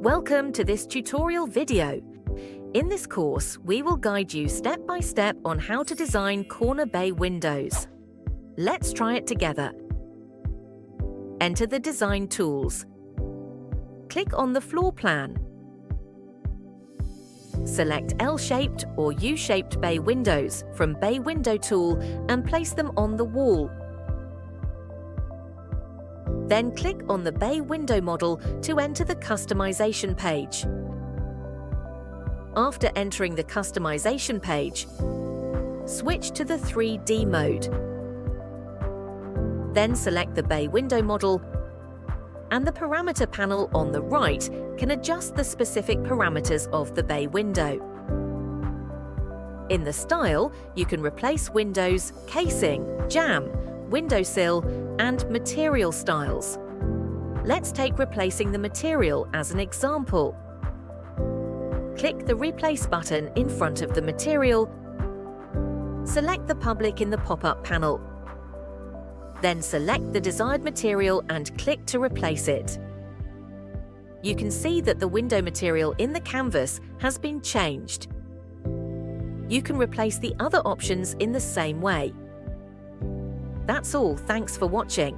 Welcome to this tutorial video. In this course, we will guide you step by step on how to design corner bay windows. Let's try it together. Enter the design tools. Click on the floor plan. Select L-shaped or U-shaped bay windows from Bay Window tool and place them on the wall. Then click on the bay window model to enter the customization page. After entering the customization page, switch to the 3D mode. Then select the bay window model, and the parameter panel on the right can adjust the specific parameters of the bay window. In the style, you can replace windows, casing, jamb, windowsill, and material styles. Let's take replacing the material as an example. Click the Replace button in front of the material. Select the public in the pop-up panel. Then select the desired material and click to replace it. You can see that the window material in the canvas has been changed. You can replace the other options in the same way. That's all, thanks for watching.